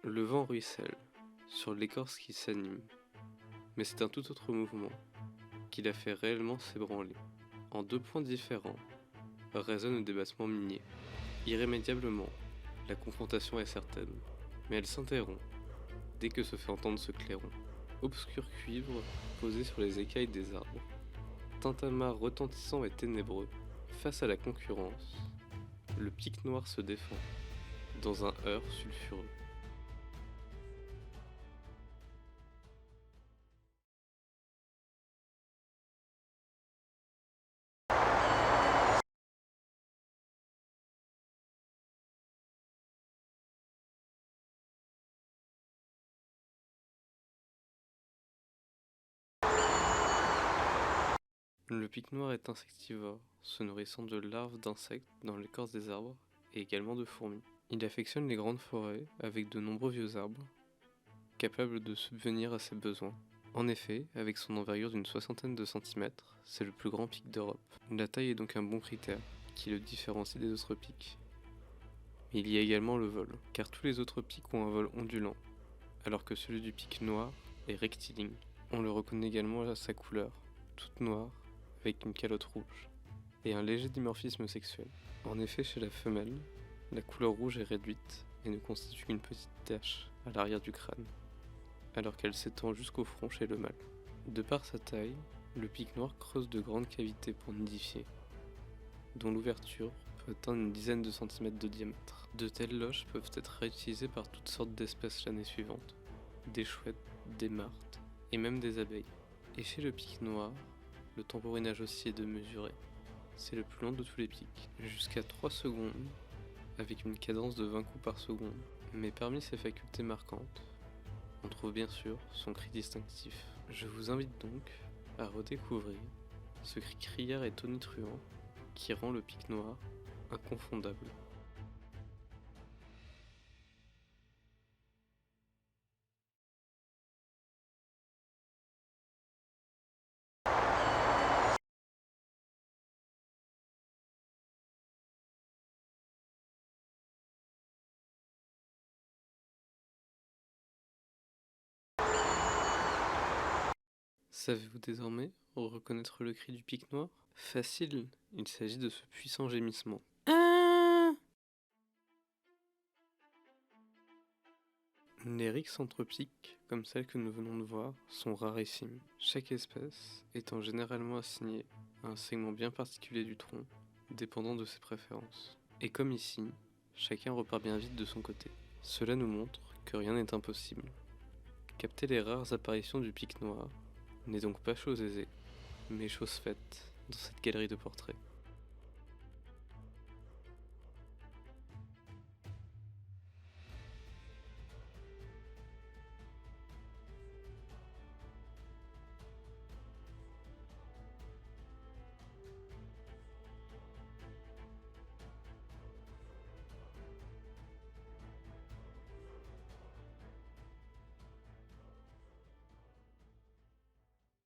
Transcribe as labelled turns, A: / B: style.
A: Le vent ruisselle sur l'écorce qui s'anime, mais c'est un tout autre mouvement qui la fait réellement s'ébranler. En deux points différents résonnent des battements miniers. Irrémédiablement, la confrontation est certaine, mais elle s'interrompt dès que se fait entendre ce clairon. Obscur cuivre posé sur les écailles des arbres, tintamarre retentissant et ténébreux. Face à la concurrence, le pic noir se défend dans un heurt sulfureux. Le pic noir est insectivore, se nourrissant de larves d'insectes dans l'écorce des arbres et également de fourmis. Il affectionne les grandes forêts avec de nombreux vieux arbres, capables de subvenir à ses besoins. En effet, avec son envergure d'une soixantaine de centimètres, c'est le plus grand pic d'Europe. La taille est donc un bon critère qui le différencie des autres pics. Mais il y a également le vol, car tous les autres pics ont un vol ondulant, alors que celui du pic noir est rectiligne. On le reconnaît également à sa couleur, toute noire, avec une calotte rouge, et un léger dimorphisme sexuel. En effet, chez la femelle, la couleur rouge est réduite et ne constitue qu'une petite tache à l'arrière du crâne, alors qu'elle s'étend jusqu'au front chez le mâle. De par sa taille, le pic noir creuse de grandes cavités pour nidifier, dont l'ouverture peut atteindre une dizaine de centimètres de diamètre. De telles loches peuvent être réutilisées par toutes sortes d'espèces l'année suivante, des chouettes, des martres et même des abeilles. Et chez le pic noir, le tambourinage aussi est de mesurer. C'est le plus long de tous les pics, jusqu'à 3 secondes, avec une cadence de 20 coups par seconde. Mais parmi ses facultés marquantes, on trouve bien sûr son cri distinctif. Je vous invite donc à redécouvrir ce cri criard et tonitruant qui rend le pic noir inconfondable. Savez-vous désormais reconnaître le cri du pic noir? Facile, il s'agit de ce puissant gémissement. Les rixes anthropiques, comme celles que nous venons de voir, sont rarissimes, chaque espèce étant généralement assignée à un segment bien particulier du tronc, dépendant de ses préférences. Et comme ici, chacun repart bien vite de son côté. Cela nous montre que rien n'est impossible. Capter les rares apparitions du pic noir n'est donc pas chose aisée, mais chose faite dans cette galerie de portraits.